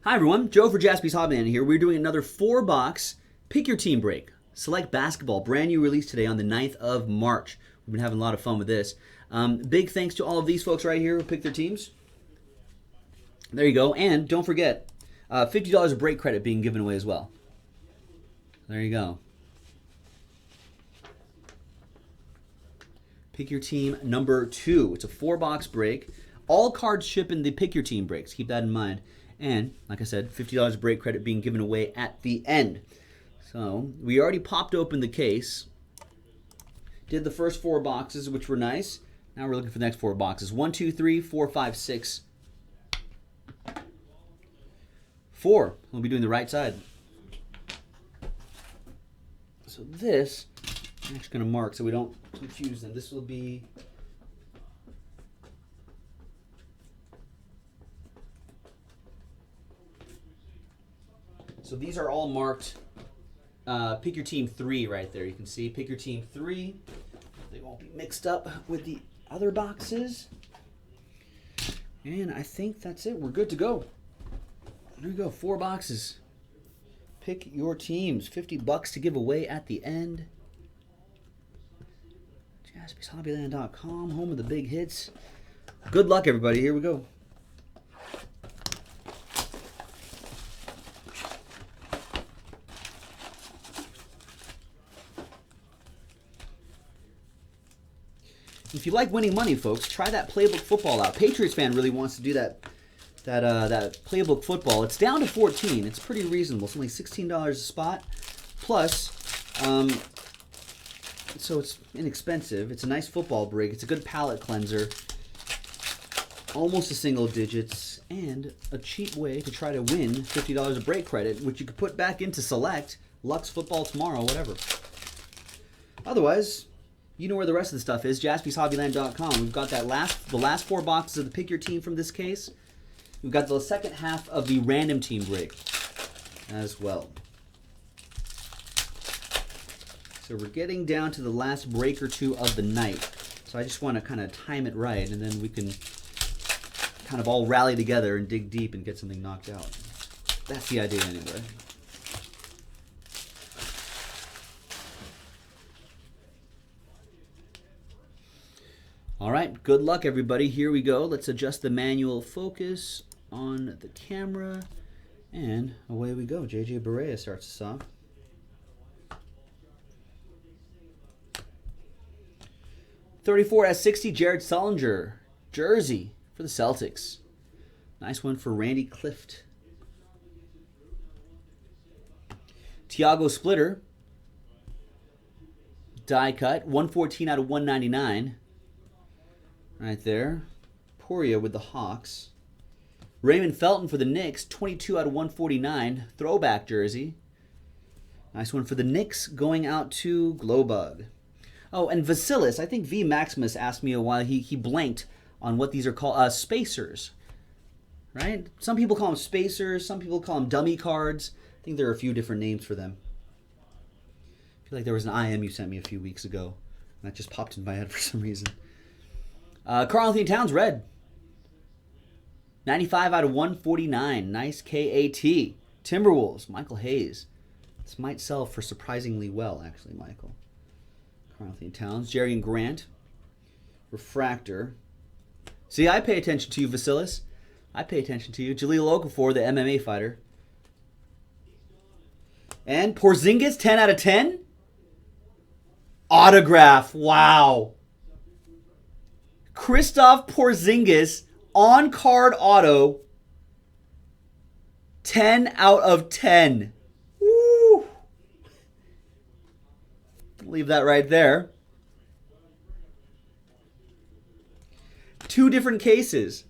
Hi everyone, Joe for Jaspy's Hobbyland here. We're doing another 4-box Pick Your Team break. Select Basketball, brand new release today on the 9th of March. We've been having a lot of fun with this. Big thanks to all of these folks right here who picked their teams. There you go. And don't forget, $50 of break credit being given away as well. There you go. Pick Your Team number 2. It's a 4-box break. All cards ship in the Pick Your Team breaks. Keep that in mind. And, like I said, $50 break credit being given away at the end. So, we already popped open the case. Did the first 4 boxes, which were nice. Now we're looking for the next 4 boxes. 1, 2, 3, 4, 5, 6. 4. We'll be doing the right side. So this, I'm actually going to mark so we don't confuse them. This will be... So these are all marked Pick Your Team 3 right there. You can see Pick Your Team 3. They won't be mixed up with the other boxes. And I think that's it. We're good to go. There we go. 4 boxes. Pick your teams. $50 to give away at the end. JaspysHobbyland.com, home of the big hits. Good luck, everybody. Here we go. If you like winning money, folks, try that Playbook Football out. Patriots fan really wants to do that Playbook Football. It's down to 14. It's pretty reasonable. It's only $16 a spot. Plus, so it's inexpensive. It's a nice football break. It's a good palate cleanser. Almost a single digits. And a cheap way to try to win $50 of break credit, which you could put back into Select, Lux Football Tomorrow, whatever. Otherwise... you know where the rest of the stuff is, JaspysHobbyland.com. We've got the last 4 boxes of the Pick Your Team from this case. We've got the second half of the Random Team break as well. So we're getting down to the last break or 2 of the night. So I just want to kind of time it right, and then we can kind of all rally together and dig deep and get something knocked out. That's the idea anyway. All right, good luck, everybody. Here we go. Let's adjust the manual focus on the camera. And away we go. JJ Barea starts us off. '34/60, Jared Sullinger. Jersey for the Celtics. Nice one for Randy Clift. Tiago Splitter. Die cut. 114 out of 199. Right there. Poria with the Hawks. Raymond Felton for the Knicks. 22 out of 149. Throwback jersey. Nice one for the Knicks going out to Glowbug. Oh, and Vasilis. I think V Maximus asked me a while. He blanked on what these are called. Spacers. Right? Some people call them spacers. Some people call them dummy cards. I think there are a few different names for them. I feel like there was an IM you sent me a few weeks ago. And that just popped in my head for some reason. Karl-Anthony Towns, red. 95 out of 149. Nice KAT. Timberwolves, Michael Hayes. This might sell for surprisingly well, actually, Michael. Karl-Anthony Towns. Jerry Grant. Refractor. See, I pay attention to you, Vasilis. I pay attention to you. Jahlil Okafor, the MMA fighter. And Porzingis, 10 out of 10. Autograph. Wow. Kristaps Porzingis, on-card auto, 10 out of 10. Woo! Leave that right there. 2 different cases.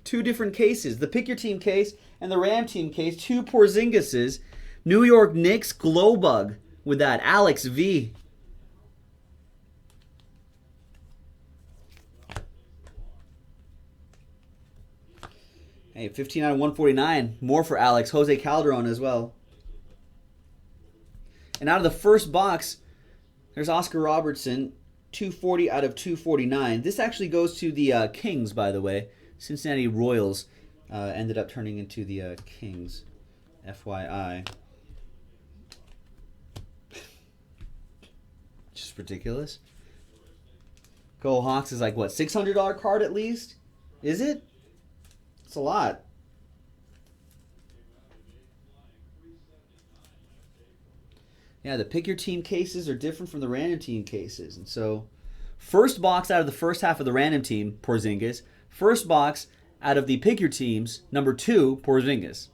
2 different cases. The Pick Your Team case and the Ram Team case. 2 Porzingises. New York Knicks, Glowbug with that. Alex V. Hey, 15 out of 149. More for Alex. Jose Calderon as well. And out of the first box, there's Oscar Robertson. 240 out of 249. This actually goes to the Kings, by the way. Cincinnati Royals. ended up turning into the Kings. FYI. Just ridiculous. Go Hawks is like, what, $600 card at least? Is it? It's a lot. Yeah, the pick your team cases are different from the random team cases. And so, first box out of the first half of the random team, Porzingis. First box out of the pick your teams, number 2, Porzingis.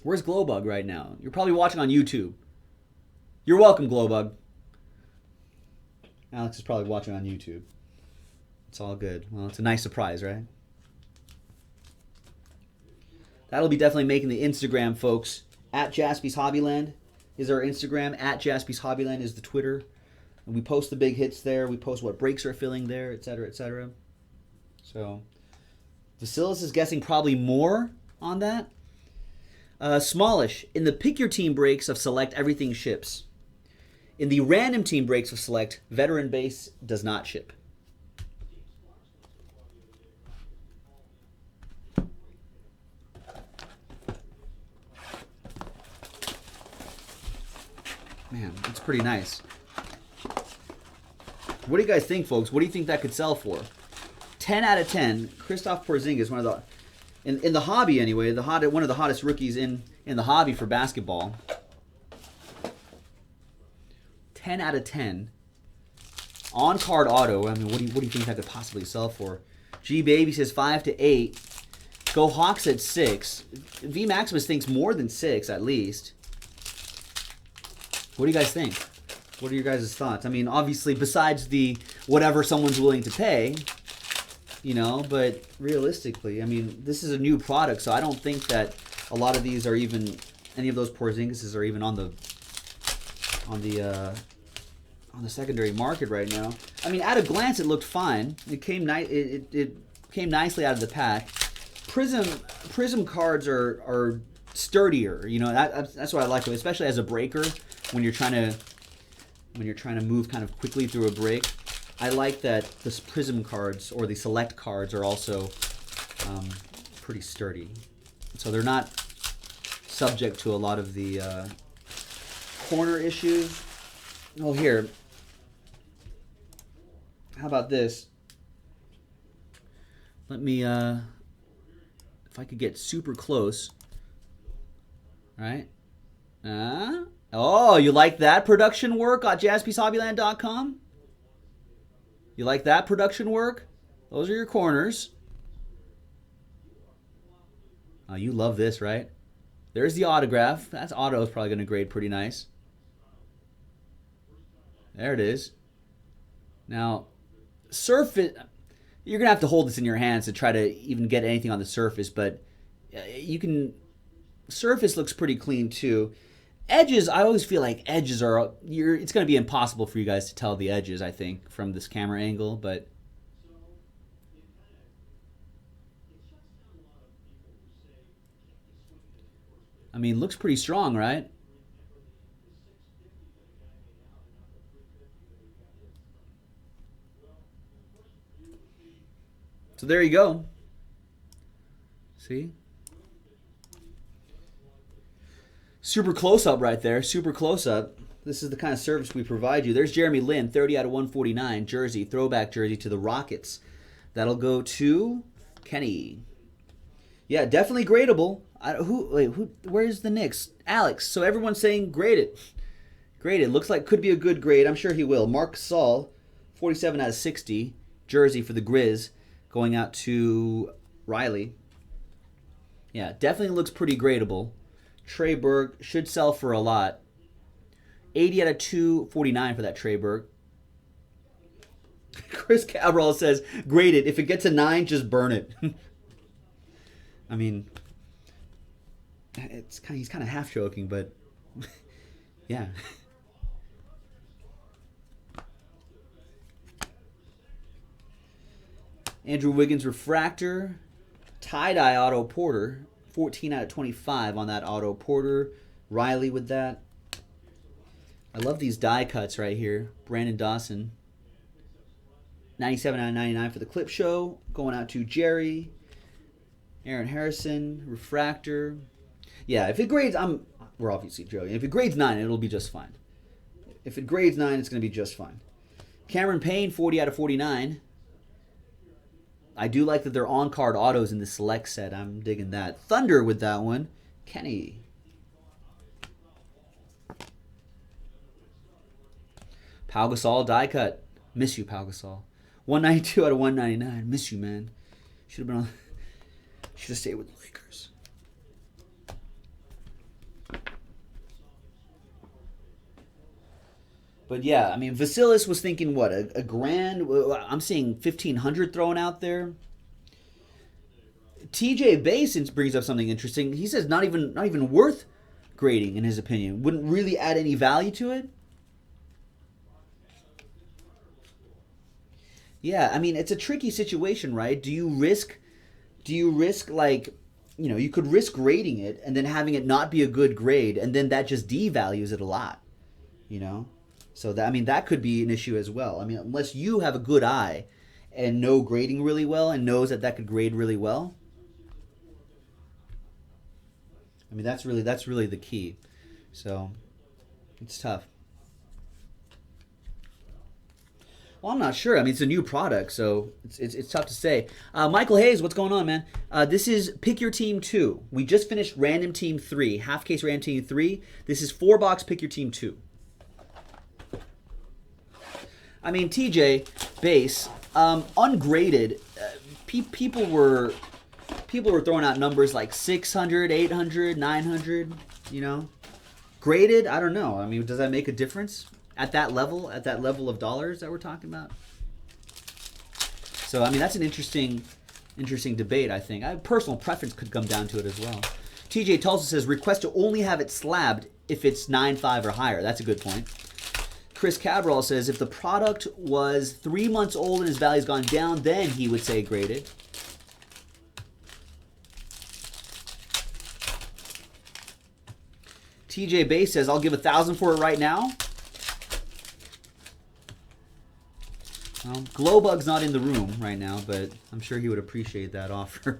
Where's Glowbug right now? You're probably watching on YouTube. You're welcome, Glowbug. Alex is probably watching on YouTube. It's all good. Well, it's a nice surprise, right? That'll be definitely making the Instagram, folks. At Jaspy's Hobbyland is our Instagram. At Jaspy's Hobbyland is the Twitter. And we post the big hits there. We post what breaks are filling there, etc., etc. So, Vasilis is guessing probably more on that. Smallish. In the pick your team breaks of Select, everything ships. In the random team breaks of Select, veteran base does not ship. Man, that's pretty nice. What do you guys think, folks? What do you think that could sell for? 10 out of 10. Kristaps Porzingis, one of the, in the hobby anyway, one of the hottest rookies in the hobby for basketball. 10 out of 10. On card auto. I mean, what do you think that could possibly sell for? G Baby says 5 to 8. Go Hawks at 6. V Maximus thinks more than 6 at least. What do you guys think? What are your guys' thoughts? I mean, obviously, besides the whatever someone's willing to pay, you know, but realistically, I mean, this is a new product, so I don't think that a lot of these are even, any of those Porzingises are even on the secondary market right now. I mean, at a glance, it looked fine. It came it came nicely out of the pack. Prism cards are sturdier. You know, that's what I like, especially as a breaker when you're trying to move kind of quickly through a break. I like that the Prism cards or the Select cards are also pretty sturdy, so they're not subject to a lot of the corner issues. Oh, here. How about this? Let me, if I could get super close. All right. Oh, you like that production work on jaspyshobbyland.com? You like that production work? Those are your corners. Oh, you love this, right? There's the autograph. That's auto is probably going to grade pretty nice. There it is. Now, surface, you're going to have to hold this in your hands to try to even get anything on the surface, but you can, surface looks pretty clean too. Edges, I always feel like edges are, it's going to be impossible for you guys to tell the edges, I think, from this camera angle, but I mean, looks pretty strong, right? So there you go. See? Super close-up right there. Super close-up. This is the kind of service we provide you. There's Jeremy Lin, 30 out of 149. Jersey, throwback jersey to the Rockets. That'll go to Kenny. Yeah, definitely gradable. Where's the Knicks? Alex. So everyone's saying grade it. Grade it. Looks like could be a good grade. I'm sure he will. Mark Saul, 47 out of 60. Jersey for the Grizz. Going out to Riley. Yeah, definitely looks pretty gradable. Trey Burke should sell for a lot. 80 out of 249 for that Trey Burke. Chris Cabral says, grade it. If it gets a 9, just burn it. I mean, he's kind of half joking, but yeah. Andrew Wiggins refractor. Tie-dye auto Porter. 14 out of 25 on that auto Porter. Riley with that. I love these die cuts right here. Brandon Dawson. 97 out of 99 for the Clip Show. Going out to Jerry. Aaron Harrison, refractor. Yeah, if it grades, we're obviously joking. If it grades 9, it'll be just fine. If it grades 9, it's going to be just fine. Cameron Payne, 40 out of 49. I do like that they're on-card autos in the select set. I'm digging that. Thunder with that one. Kenny. Pau Gasol, die cut. Miss you, Pau Gasol. 192 out of 199. Miss you, man. Should have been on. Should have stayed with the Lakers. But yeah, I mean, Vasilis was thinking what, a grand? I'm seeing 1,500 thrown out there. TJ Basin brings up something interesting. He says not even worth grading in his opinion. Wouldn't really add any value to it. Yeah, I mean, it's a tricky situation, right? Do you risk like, you could risk grading it and then having it not be a good grade, and then that just devalues it a lot, So that could be an issue as well. I mean, unless you have a good eye and know grading really well and knows that could grade really well. I mean, that's really the key. So it's tough. Well, I'm not sure. I mean, it's a new product, so it's tough to say. Michael Hayes, what's going on, man? This is Pick Your Team 2. We just finished Random Team 3, half case Random Team 3. This is 4-box Pick Your Team 2. I mean, TJ base ungraded. People were throwing out numbers like 600, 800, 900. Graded. I don't know. I mean, does that make a difference at that level? At that level of dollars that we're talking about. So I mean, that's an interesting debate. I think personal preference could come down to it as well. TJ Tulsa says request to only have it slabbed if it's 9.5 or higher. That's a good point. Chris Cabral says if the product was 3 months old and his value's gone down, then he would say graded. TJ Bay says I'll give $1,000 for it right now. Well, Glowbug's not in the room right now, but I'm sure he would appreciate that offer.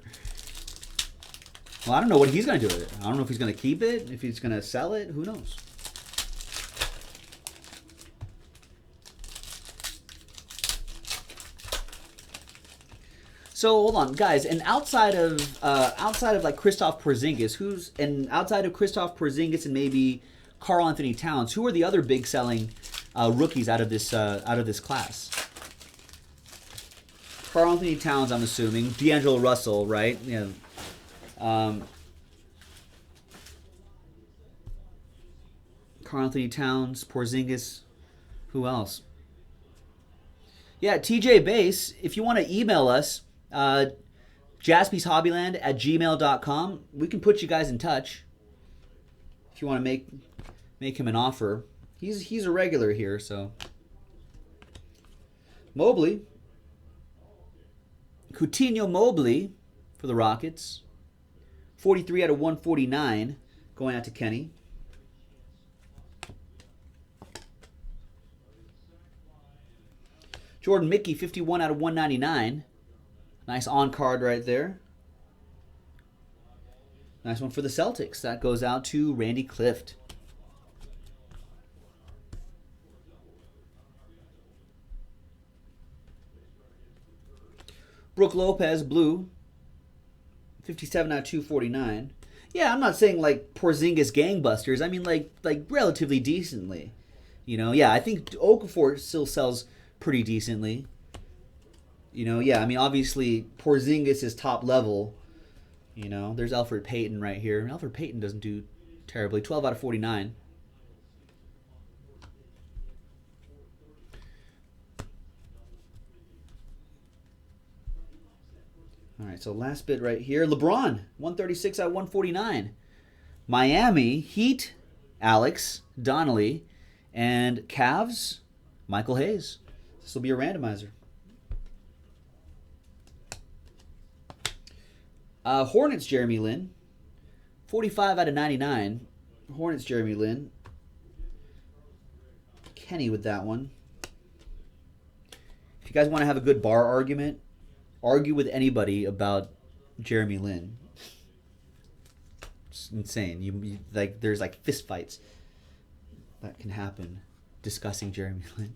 Well, I don't know what he's going to do with it. I don't know if he's going to keep it, if he's going to sell it. Who knows? So hold on, guys, and outside of like Kristaps Porzingis, outside of Kristaps Porzingis and maybe Karl Anthony Towns, who are the other big selling rookies out of this class? Karl Anthony Towns, I'm assuming. D'Angelo Russell, right? Yeah. Karl Anthony Towns, Porzingis, who else? Yeah, TJ Base, if you want to email us, jaspyshobbyland@gmail.com. We can put you guys in touch if you want to make him an offer. He's a regular here, so. Mobley. Coutinho Mobley for the Rockets. 43 out of 149 going out to Kenny. Jordan Mickey, 51 out of 199. Nice on card right there. Nice one for the Celtics. That goes out to Randy Clift. Brooke Lopez, blue. 57 out of 249. Yeah, I'm not saying like Porzingis gangbusters. I mean like relatively decently. Yeah, I think Okafor still sells pretty decently. Yeah, I mean, obviously, Porzingis is top level. There's Elfrid Payton right here. Elfrid Payton doesn't do terribly. 12 out of 49. All right, so last bit right here. LeBron, 136 out of 149. Miami, Heat, Alex Donnelly, and Cavs, Michael Hayes. This will be a randomizer. Hornets, Jeremy Lin. 45 out of 99. Hornets, Jeremy Lin. Kenny with that one. If you guys want to have a good bar argument, argue with anybody about Jeremy Lin. It's insane. You like there's like fist fights that can happen discussing Jeremy Lin.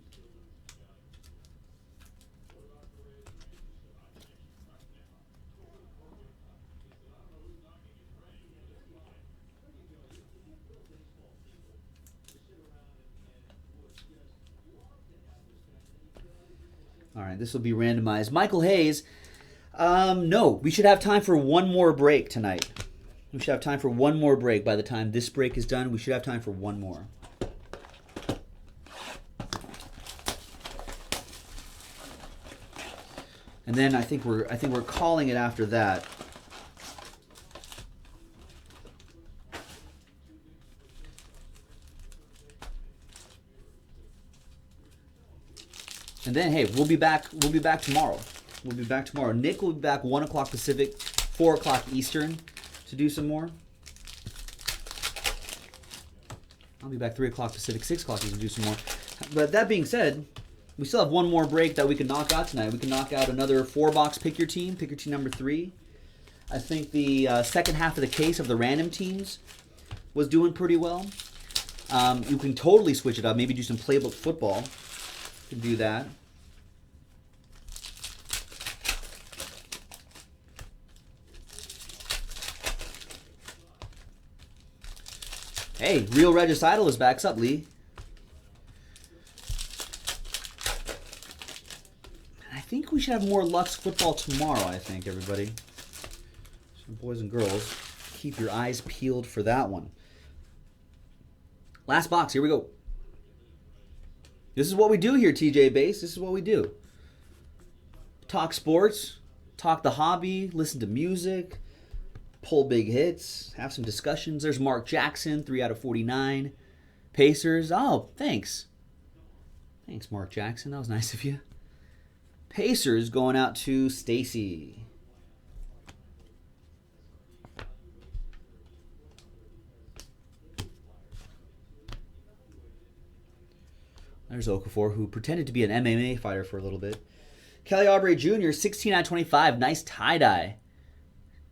All right, this will be randomized. Michael Hayes. No, we should have time for one more break tonight. We should have time for one more break. By the time this break is done, we should have time for one more. And then I think we're calling it after that. And then hey, we'll be back tomorrow. We'll be back tomorrow. Nick will be back 1 o'clock Pacific, 4 o'clock Eastern to do some more. I'll be back 3 o'clock Pacific, 6 o'clock Eastern to do some more. But that being said, we still have one more break that we can knock out tonight. We can knock out another 4-box pick your team number 3. I think the second half of the case of the random teams was doing pretty well. You can totally switch it up. Maybe do some playbook football. You can do that. Hey, Real Regicidal is back. What's up, Lee? I think we should have more Lux football tomorrow, I think, everybody. So boys and girls, keep your eyes peeled for that one. Last box, here we go. This is what we do here, TJ Base. This is what we do. Talk sports, talk the hobby, listen to music, pull big hits, have some discussions. There's Mark Jackson, 3 out of 49. Pacers, oh, thanks. Thanks, Mark Jackson. That was nice of you. Pacers going out to Stacy. There's Okafor, who pretended to be an MMA fighter for a little bit. Kelly Oubre Jr., 16 out of 25. Nice tie-dye.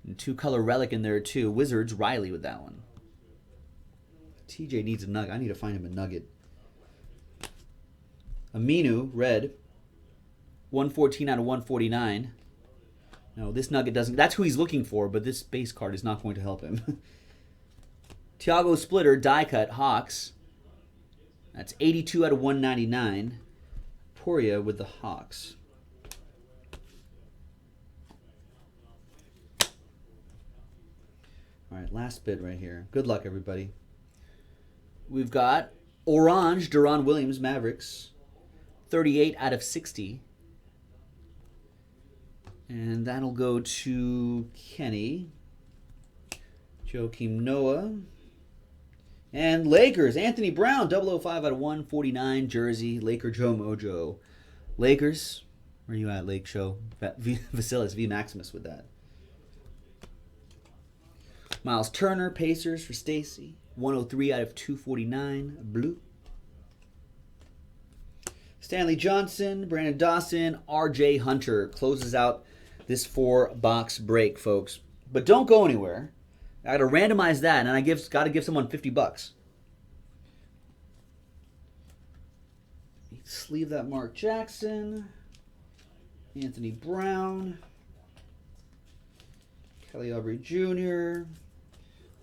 And 2-color relic in there, too. Wizards, Riley with that one. TJ needs a nugget. I need to find him a nugget. Aminu, red. 114 out of 149. No, this nugget doesn't... That's who he's looking for, but this base card is not going to help him. Tiago Splitter, die cut, Hawks. That's 82 out of 199. Poria with the Hawks. All right, last bit right here. Good luck, everybody. We've got Orange, Deron Williams, Mavericks. 38 out of 60. And that'll go to Kenny. Joakim Noah. And Lakers, Anthony Brown, 005 out of 149, jersey, Laker Joe Mojo. Lakers, where you at, Lake Show? Vasilis, V Maximus with that. Miles Turner, Pacers for Stacy, 103 out of 249, blue. Stanley Johnson, Brandon Dawson, RJ Hunter closes out this 4-box break, folks. But don't go anywhere. I got to randomize that, and I got to give someone $50. Sleeve that Mark Jackson, Anthony Brown, Kelly Oubre Jr.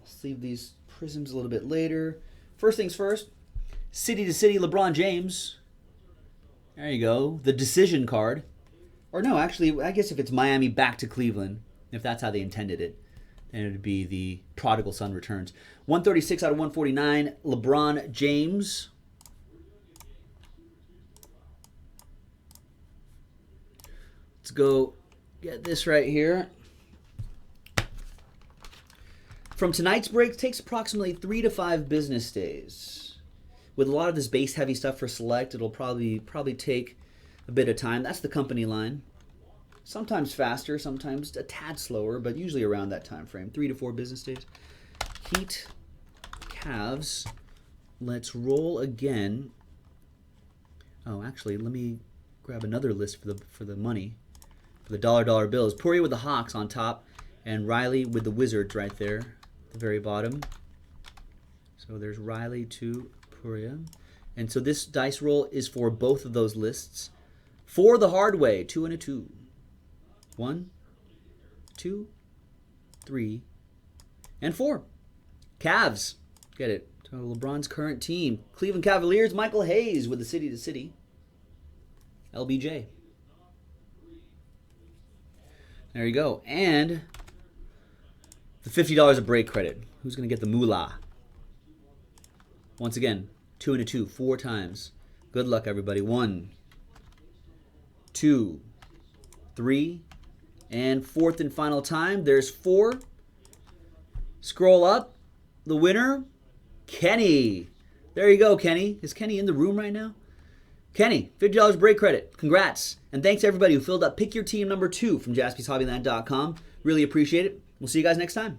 Sleeve these prisms a little bit later. First things first, City to City LeBron James. There you go, the decision card. Or no, actually, I guess if it's Miami back to Cleveland, if that's how they intended it, then it would be the Prodigal Son returns. 136 out of 149, LeBron James. Let's go get this right here. From tonight's break, takes approximately 3 to 5 business days. With a lot of this base heavy stuff for select, it'll probably take a bit of time. That's the company line. Sometimes faster, sometimes a tad slower, but usually around that time frame. 3 to 4 business days. Heat, Cavs. Let's roll again. Oh, actually, let me grab another list for the money. For the dollar bills. Poirier with the Hawks on top. And Riley with the Wizards right there at the very bottom. So there's Riley to Puria. And so this dice roll is for both of those lists. For the hard way, 2 and a 2. 1, 2, 3, and 4. Cavs. Get it. So LeBron's current team. Cleveland Cavaliers, Michael Hayes with the City to City. LBJ. There you go. And the $50 of break credit. Who's going to get the moolah? Once again, 2 and a 2, 4 times. Good luck, everybody. 1, 2, 3, and fourth and final time. There's 4. Scroll up. The winner, Kenny. There you go, Kenny. Is Kenny in the room right now? Kenny, $50 break credit. Congrats. And thanks to everybody who filled up Pick Your Team number 2 from JaspysHobbyland.com. Really appreciate it. We'll see you guys next time.